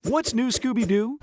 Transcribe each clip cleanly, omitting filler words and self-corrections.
What's new, Scooby Doo?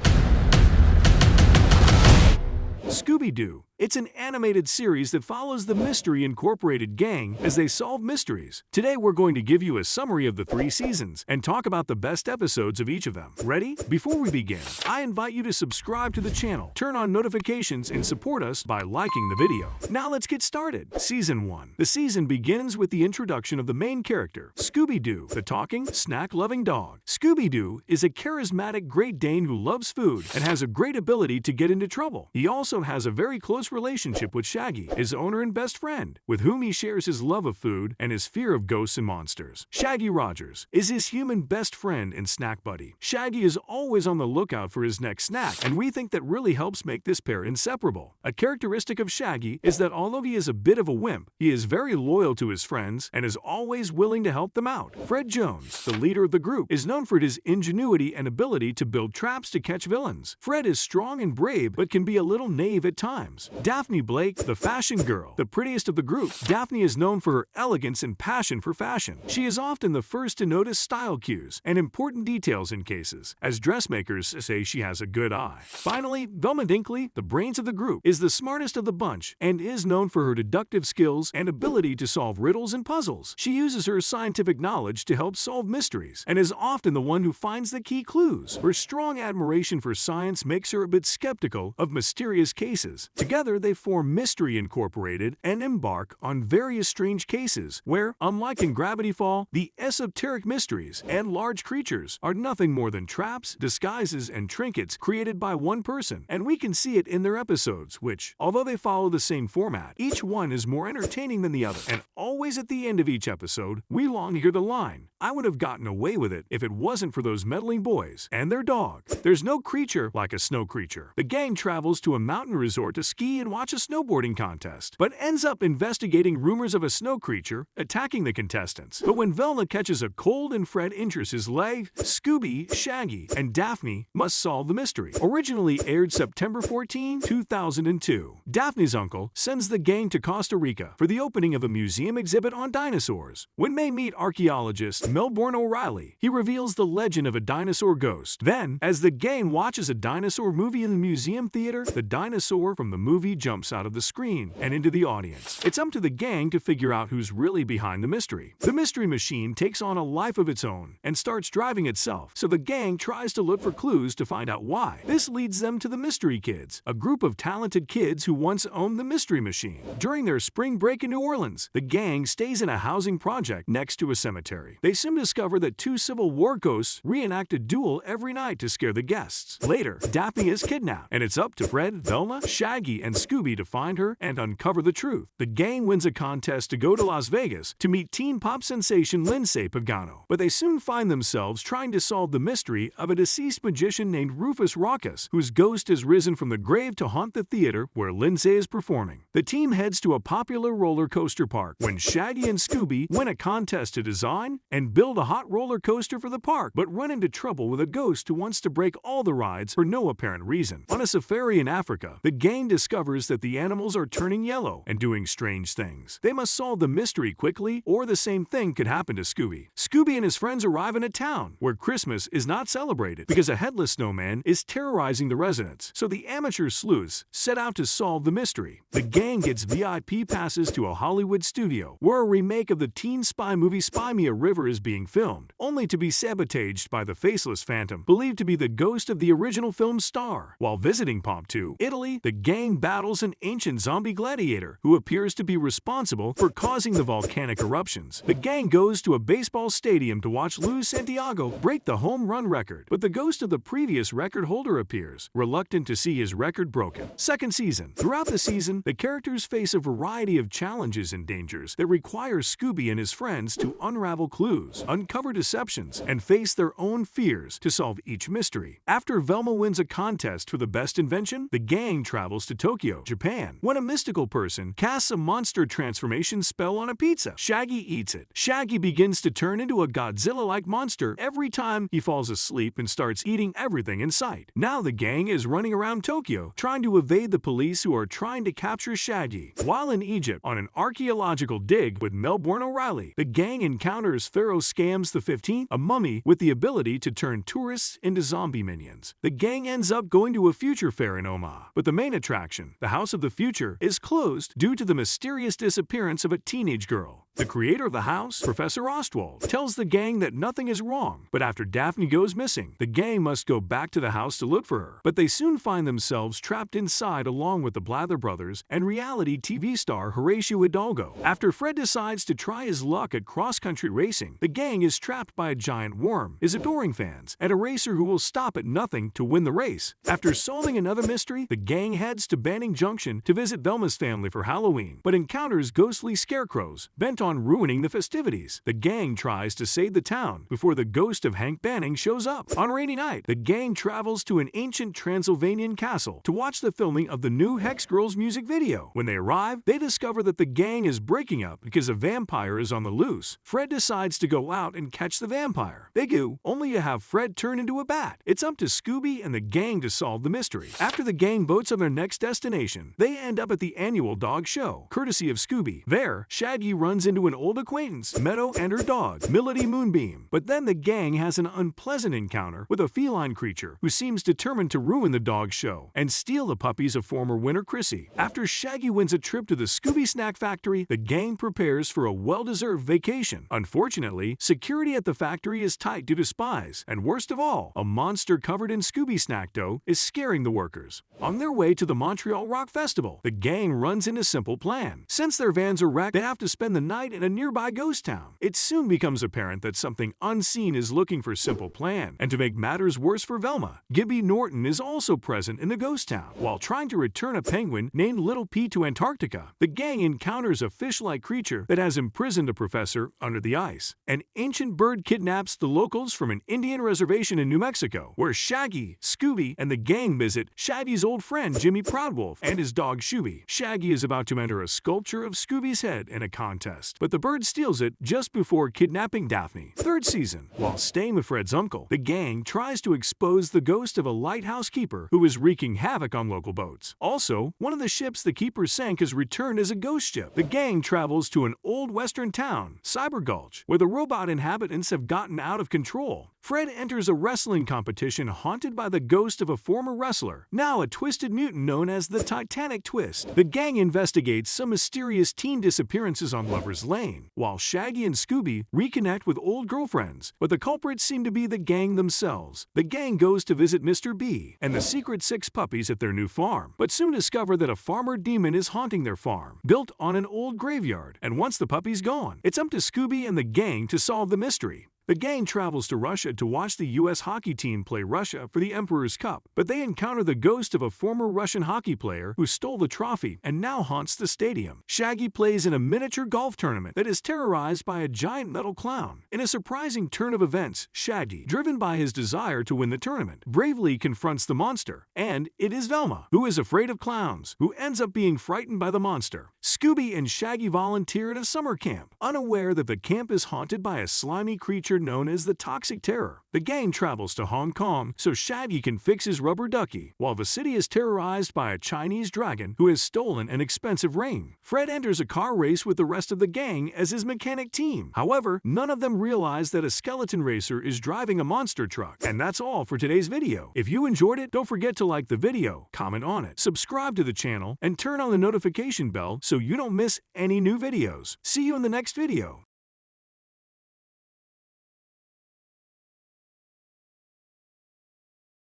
Scooby Doo. It's an animated series that follows the Mystery Incorporated gang as they solve mysteries. Today we're going to give you a summary of the 3 seasons and talk about the best episodes of each of them. Ready? Before we begin, I invite you to subscribe to the channel, turn on notifications, and support us by liking the video. Now let's get started. Season 1. The season begins with the introduction of the main character, Scooby Doo, the talking, snack-loving dog. Scooby Doo is a charismatic Great Dane who loves food and has a great ability to get into trouble. He also has a very close relationship with Shaggy, his owner and best friend, with whom he shares his love of food and his fear of ghosts and monsters. Shaggy Rogers is his human best friend and snack buddy. Shaggy is always on the lookout for his next snack, and we think that really helps make this pair inseparable. A characteristic of Shaggy is that although he is a bit of a wimp, he is very loyal to his friends and is always willing to help them out. Fred Jones, the leader of the group, is known for his ingenuity and ability to build traps to catch villains. Fred is strong and brave, but can be a little naive at times. Daphne Blake, the fashion girl, the prettiest of the group. Daphne is known for her elegance and passion for fashion. She is often the first to notice style cues and important details in cases, as dressmakers say she has a good eye. Finally, Velma Dinkley, the brains of the group, is the smartest of the bunch and is known for her deductive skills and ability to solve riddles and puzzles. She uses her scientific knowledge to help solve mysteries and is often the one who finds the key clues. Her strong admiration for science makes her a bit skeptical of mysterious cases. Together, they form Mystery Incorporated and embark on various strange cases where, unlike in Gravity Fall, the esoteric mysteries and large creatures are nothing more than traps, disguises, and trinkets created by one person. And we can see it in their episodes, which, although they follow the same format, each one is more entertaining than the other. And always at the end of each episode, we long to hear the line, "I would have gotten away with it if it wasn't for those meddling boys and their dog." There's no creature like a snow creature. The gang travels to a mountain resort to ski and watch a snowboarding contest, but ends up investigating rumors of a snow creature attacking the contestants. But when Velma catches a cold and Fred injures his leg, Scooby, Shaggy, and Daphne must solve the mystery. Originally aired September 14, 2002. Daphne's uncle sends the gang to Costa Rica for the opening of a museum exhibit on dinosaurs. When they meet archaeologist Melbourne O'Reilly, he reveals the legend of a dinosaur ghost. Then, as the gang watches a dinosaur movie in the museum theater, the dinosaur from the movie jumps out of the screen and into the audience. It's up to the gang to figure out who's really behind the mystery. The mystery machine takes on a life of its own and starts driving itself, so the gang tries to look for clues to find out why. This leads them to the Mystery Kids, a group of talented kids who once owned the mystery machine. During their spring break in New Orleans, the gang stays in a housing project next to a cemetery. They soon discover that 2 Civil War ghosts reenact a duel every night to scare the guests. Later, Daphne is kidnapped, and it's up to Fred, Velma, Shaggy, and Scooby to find her and uncover the truth. The gang wins a contest to go to Las Vegas to meet teen pop sensation Lindsay Pagano, but they soon find themselves trying to solve the mystery of a deceased magician named Rufus Raucus, whose ghost has risen from the grave to haunt the theater where Lindsay is performing. The team heads to a popular roller coaster park when Shaggy and Scooby win a contest to design and build a hot roller coaster for the park, but run into trouble with a ghost who wants to break all the rides for no apparent reason. On a safari in Africa, the gang discovers that the animals are turning yellow and doing strange things. They must solve the mystery quickly, or the same thing could happen to Scooby. Scooby and his friends arrive in a town where Christmas is not celebrated because a headless snowman is terrorizing the residents, so the amateur sleuths set out to solve the mystery. The gang gets VIP passes to a Hollywood studio where a remake of the teen spy movie Spy Me a River is being filmed, only to be sabotaged by the faceless phantom believed to be the ghost of the original film's star. While visiting Pomptu, Italy, the gang battles an ancient zombie gladiator who appears to be responsible for causing the volcanic eruptions. The gang goes to a baseball stadium to watch Luis Santiago break the home run record, but the ghost of the previous record holder appears, reluctant to see his record broken. Second season. Throughout the season, the characters face a variety of challenges and dangers that require Scooby and his friends to unravel clues, uncover deceptions, and face their own fears to solve each mystery. After Velma wins a contest for the best invention, the gang travels to Tokyo Tokyo, Japan, when a mystical person casts a monster transformation spell on a pizza. Shaggy eats it. Shaggy begins to turn into a Godzilla-like monster every time he falls asleep and starts eating everything in sight. Now the gang is running around Tokyo trying to evade the police who are trying to capture Shaggy. While in Egypt on an archaeological dig with Melbourne O'Reilly, the gang encounters Pharaoh Scams the 15th, a mummy with the ability to turn tourists into zombie minions. The gang ends up going to a future fair in Omaha, but the main attraction, the House of the Future, is closed due to the mysterious disappearance of a teenage girl. The creator of the house, Professor Ostwald, tells the gang that nothing is wrong, but after Daphne goes missing, the gang must go back to the house to look for her. But they soon find themselves trapped inside along with the Blather brothers and reality TV star Horatio Hidalgo. After Fred decides to try his luck at cross-country racing, the gang is trapped by a giant worm, his adoring fans, and a racer who will stop at nothing to win the race. After solving another mystery, the gang heads to Banning Junction to visit Velma's family for Halloween, but encounters ghostly scarecrows bent on ruining the festivities. The gang tries to save the town before the ghost of Hank Banning shows up. On rainy night, the gang travels to an ancient Transylvanian castle to watch the filming of the new Hex Girls music video. When they arrive, they discover that the gang is breaking up because a vampire is on the loose. Fred decides to go out and catch the vampire. They do, only to have Fred turn into a bat. It's up to Scooby and the gang to solve the mystery. After the gang votes on their next destination, they end up at the annual dog show, courtesy of Scooby. There, Shaggy runs into an old acquaintance, Meadow, and her dog, Milady Moonbeam. But then the gang has an unpleasant encounter with a feline creature who seems determined to ruin the dog show and steal the puppies of former winner Chrissy. After Shaggy wins a trip to the Scooby Snack Factory, the gang prepares for a well-deserved vacation. Unfortunately, security at the factory is tight due to spies, and worst of all, a monster covered in Scooby snack dough is scaring the workers. On their way to the Montreal Rock Festival, the gang runs into a simple plan. Since their vans are wrecked, they have to spend the night in a nearby ghost town. It soon becomes apparent that something unseen is looking for Simple Plan, and to make matters worse for Velma, Gibby Norton is also present in the ghost town. While trying to return a penguin named Little P to Antarctica, the gang encounters a fish-like creature that has imprisoned a professor under the ice. An ancient bird kidnaps the locals from an Indian reservation in New Mexico, where Shaggy, Scooby, and the gang visit Shaggy's old friend Jimmy Proudwolf and his dog Shooby. Shaggy is about to enter a sculpture of Scooby's head in a contest, but the bird steals it just before kidnapping Daphne. Third season, while staying with Fred's uncle, the gang tries to expose the ghost of a lighthouse keeper who is wreaking havoc on local boats. Also, one of the ships the keeper sank is returned as a ghost ship. The gang travels to an old western town, Cyber Gulch, where the robot inhabitants have gotten out of control. Fred enters a wrestling competition haunted by the ghost of a former wrestler, now a twisted mutant known as the Titanic Twist. The gang investigates some mysterious teen disappearances on Lover's Lane, while Shaggy and Scooby reconnect with old girlfriends, but the culprits seem to be the gang themselves. The gang goes to visit Mr. B and the secret 6 puppies at their new farm, but soon discover that a farmer demon is haunting their farm, built on an old graveyard, and once the puppy's gone, it's up to Scooby and the gang to solve the mystery. The gang travels to Russia to watch the U.S. hockey team play Russia for the Emperor's Cup, but they encounter the ghost of a former Russian hockey player who stole the trophy and now haunts the stadium. Shaggy plays in a miniature golf tournament that is terrorized by a giant metal clown. In a surprising turn of events, Shaggy, driven by his desire to win the tournament, bravely confronts the monster, and it is Velma, who is afraid of clowns, who ends up being frightened by the monster. Scooby and Shaggy volunteer at a summer camp, unaware that the camp is haunted by a slimy creature known as the Toxic Terror. The gang travels to Hong Kong so Shaggy can fix his rubber ducky, while the city is terrorized by a Chinese dragon who has stolen an expensive ring. Fred enters a car race with the rest of the gang as his mechanic team. However, none of them realize that a skeleton racer is driving a monster truck. And that's all for today's video. If you enjoyed it, don't forget to like the video, comment on it, subscribe to the channel, and turn on the notification bell so you don't miss any new videos. See you in the next video.